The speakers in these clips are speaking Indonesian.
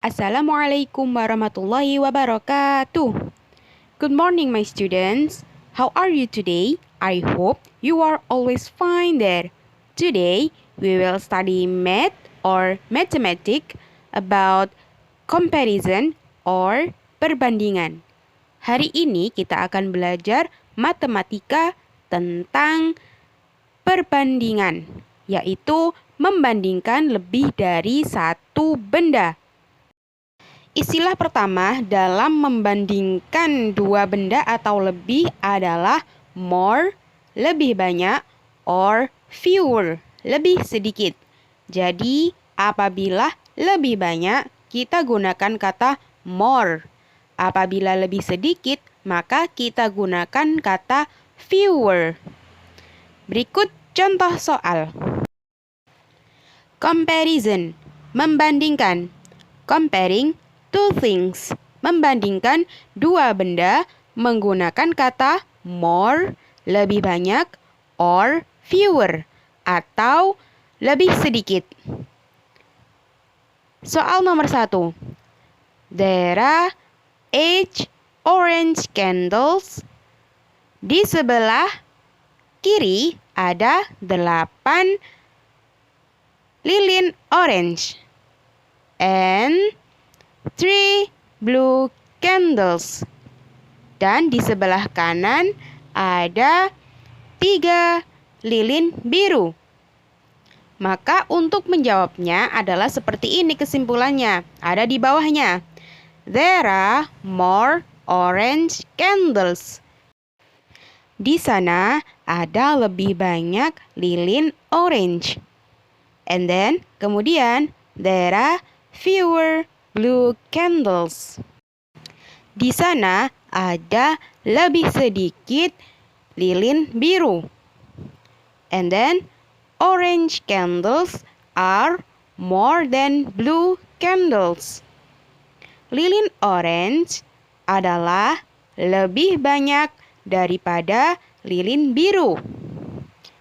Assalamualaikum warahmatullahi wabarakatuh. Good morning, my students. How are you today? I hope you are always fine there. Today, we will study math or mathematics about comparison or perbandingan. Hari ini kita akan belajar matematika tentang perbandingan, yaitu membandingkan lebih dari satu benda. Istilah pertama dalam membandingkan dua benda atau lebih adalah more, lebih banyak, or fewer, lebih sedikit. Jadi, apabila lebih banyak, kita gunakan kata more. Apabila lebih sedikit, maka kita gunakan kata fewer. Berikut contoh soal. Comparison, membandingkan. Comparing two things, membandingkan dua benda menggunakan kata more, lebih banyak, or fewer, atau lebih sedikit. Soal nomor 1. There are 8 orange candles. Di sebelah kiri ada 8 lilin orange. And 3 blue candles. Dan di sebelah kanan ada 3 lilin biru. Maka untuk menjawabnya adalah seperti ini kesimpulannya. Ada di bawahnya. There are more orange candles. Di sana ada lebih banyak lilin orange. And then kemudian there are fewer blue candles. Di sana ada lebih sedikit lilin biru. And then orange candles are more than blue candles. Lilin orange adalah lebih banyak daripada lilin biru.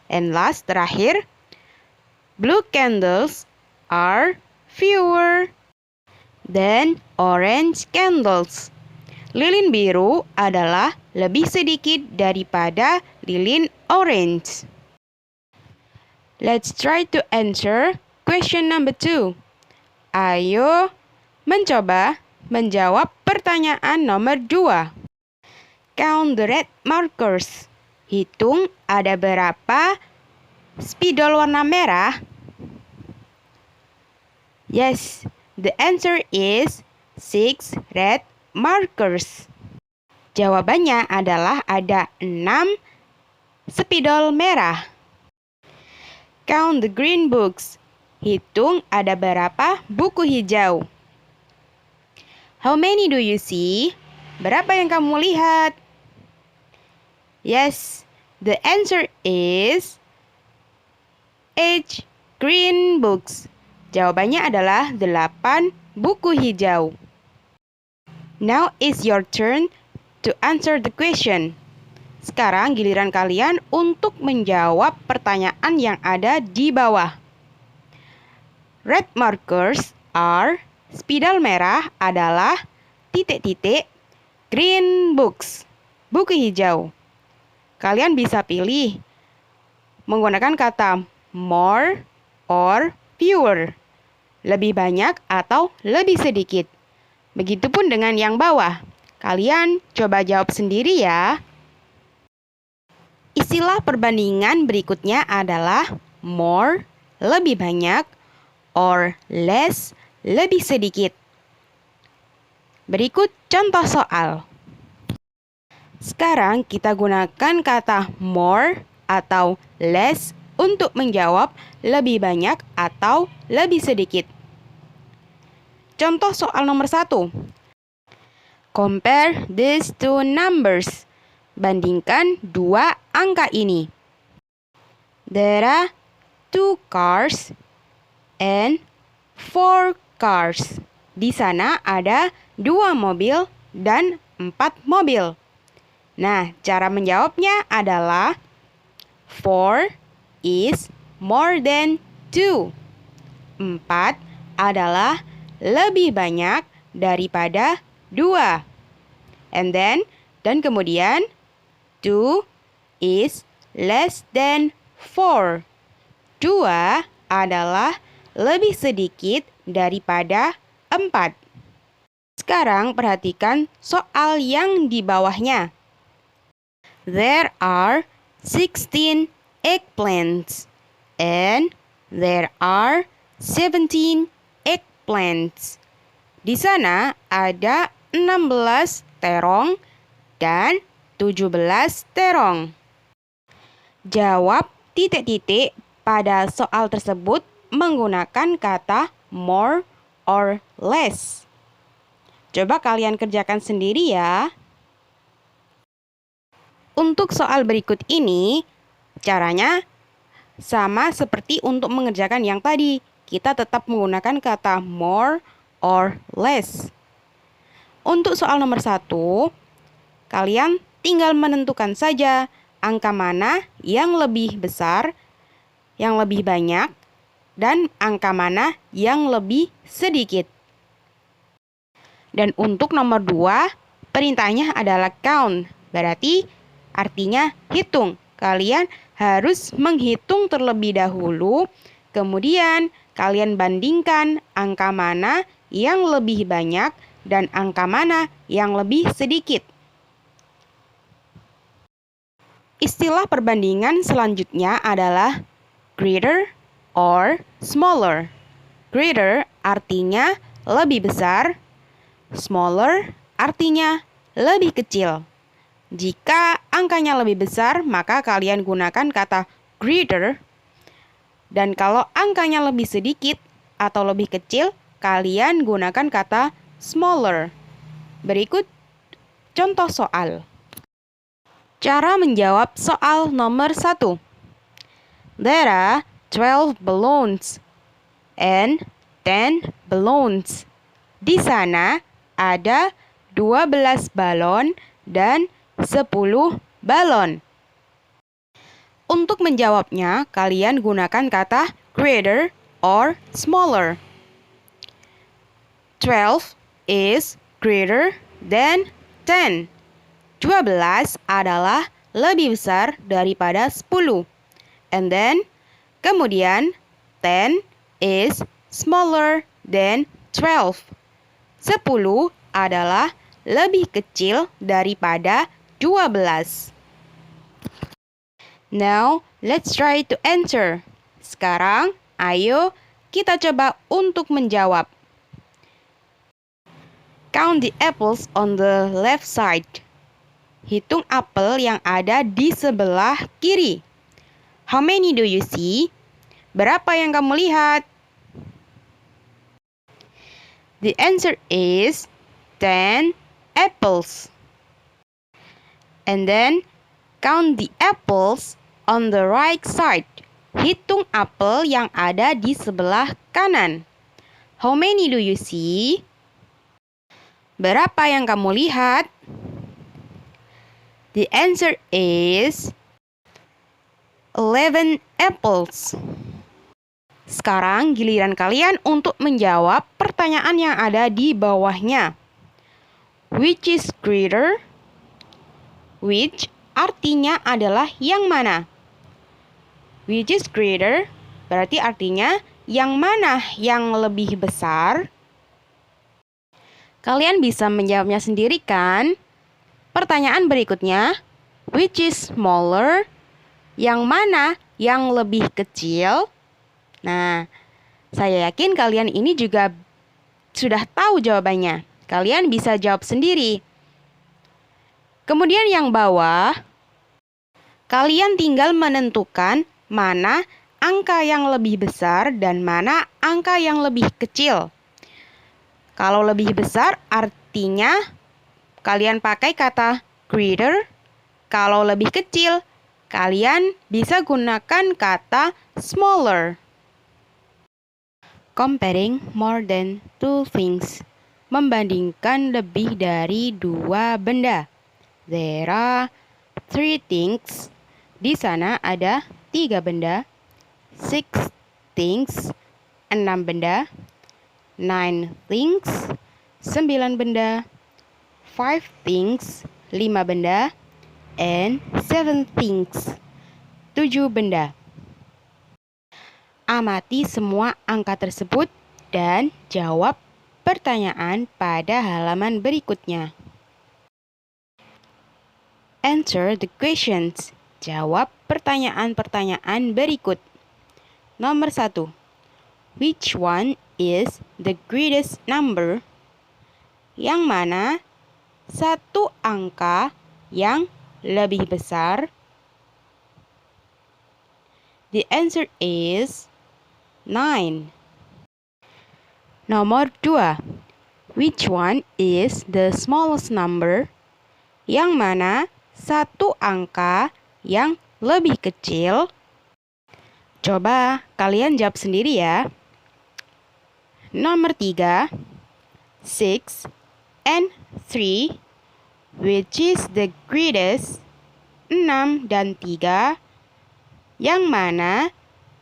And last, terakhir, blue candles are fewer than orange candles. Lilin biru adalah lebih sedikit daripada lilin orange. Let's try to answer question number 2. Ayo mencoba menjawab pertanyaan nomor 2. Count the red markers. Hitung ada berapa spidol warna merah. Yes, the answer is 6 red markers. Jawabannya adalah ada 6 spidol merah. Count the green books. Hitung ada berapa buku hijau. How many do you see? Berapa yang kamu lihat? Yes, the answer is 8 green books. Jawabannya adalah 8 buku hijau. Now is your turn to answer the question. Sekarang giliran kalian untuk menjawab pertanyaan yang ada di bawah. Red markers are, spidol merah adalah, titik-titik, green books, buku hijau. Kalian bisa pilih menggunakan kata more or fewer. Lebih banyak atau lebih sedikit. Begitupun dengan yang bawah. Kalian coba jawab sendiri ya. Istilah perbandingan berikutnya adalah more, lebih banyak, or less, lebih sedikit. Berikut contoh soal. Sekarang kita gunakan kata more atau less untuk menjawab lebih banyak atau lebih sedikit. Contoh soal nomor 1. Compare these two numbers. Bandingkan dua angka ini. There are 2 cars and 4 cars. Di sana ada 2 mobil dan 4 mobil. Nah, cara menjawabnya adalah 4 is more than 2. 4 adalah lebih banyak daripada 2. Dan kemudian 2 is less than 4. 2 adalah lebih sedikit daripada 4. Sekarang perhatikan soal yang di bawahnya. There are 16 eggplants and there are 17 eggplants. Di sana ada 16 terong dan 17 terong. Jawab titik-titik pada soal tersebut menggunakan kata more or less. Coba kalian kerjakan sendiri ya. Untuk soal berikut ini, caranya sama seperti untuk mengerjakan yang tadi. Kita tetap menggunakan kata more or less. Untuk soal nomor 1, kalian tinggal menentukan saja angka mana yang lebih besar, yang lebih banyak, dan angka mana yang lebih sedikit. Dan untuk nomor 2, perintahnya adalah count. Berarti artinya hitung. Kalian harus menghitung terlebih dahulu, kemudian kalian bandingkan angka mana yang lebih banyak dan angka mana yang lebih sedikit. Istilah perbandingan selanjutnya adalah greater or smaller. Greater artinya lebih besar, smaller artinya lebih kecil. Jika angkanya lebih besar, maka kalian gunakan kata greater. Dan kalau angkanya lebih sedikit atau lebih kecil, kalian gunakan kata smaller. Berikut contoh soal. Cara menjawab soal nomor 1. There are 12 balloons and 10 balloons. Di sana ada 12 balon dan 10 balon. Untuk menjawabnya, kalian gunakan kata greater or smaller. 12 is greater than 10. 12 adalah lebih besar daripada 10. Kemudian 10 is smaller than 12. 10 adalah lebih kecil daripada 12. Now, let's try to answer. Sekarang, ayo kita coba untuk menjawab. Count the apples on the left side. Hitung apel yang ada di sebelah kiri. How many do you see? Berapa yang kamu lihat? The answer is 10 apples. Count the apples on the right side. Hitung apel yang ada di sebelah kanan. How many do you see? Berapa yang kamu lihat? The answer is 11 apples. Sekarang giliran kalian untuk menjawab pertanyaan yang ada di bawahnya. Which is greater? Which artinya adalah yang mana. Which is greater berarti artinya yang mana yang lebih besar. Kalian bisa menjawabnya sendiri kan? Pertanyaan berikutnya, which is smaller? Yang mana yang lebih kecil? Nah, saya yakin kalian ini juga sudah tahu jawabannya. Kalian bisa jawab sendiri. Kemudian yang bawah, kalian tinggal menentukan mana angka yang lebih besar dan mana angka yang lebih kecil. Kalau lebih besar artinya kalian pakai kata greater. Kalau lebih kecil, kalian bisa gunakan kata smaller. Comparing more than two things. Membandingkan lebih dari 2 benda. There are 3 things. Di sana ada 3 benda. 6 things. 6 benda. 9 things, 9 benda. 5 things, 5 benda. And 7 things, 7 benda. Amati semua angka tersebut dan jawab pertanyaan pada halaman berikutnya. Answer the questions. Jawab pertanyaan-pertanyaan berikut. Nomor 1. Which one is the greatest number? Yang mana satu angka yang lebih besar? The answer is 9. Nomor 2. Which one is the smallest number? Yang mana satu angka yang lebih kecil? Coba kalian jawab sendiri ya. Nomor 3. 6 and 3. Which is the greatest? 6 dan 3. Yang mana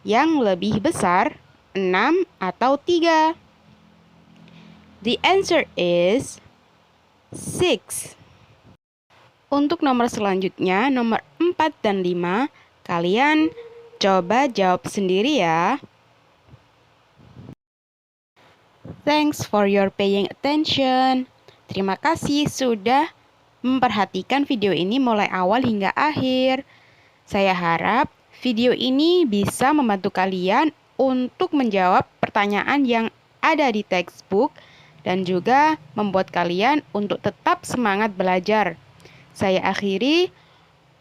yang lebih besar? 6 atau 3? The answer is 6. Untuk nomor selanjutnya, nomor 4 dan 5, kalian coba jawab sendiri ya. Thanks for your paying attention. Terima kasih sudah memperhatikan video ini mulai awal hingga akhir. Saya harap video ini bisa membantu kalian untuk menjawab pertanyaan yang ada di textbook dan juga membuat kalian untuk tetap semangat belajar. Saya akhiri.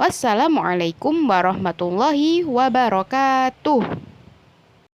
Wassalamualaikum warahmatullahi wabarakatuh.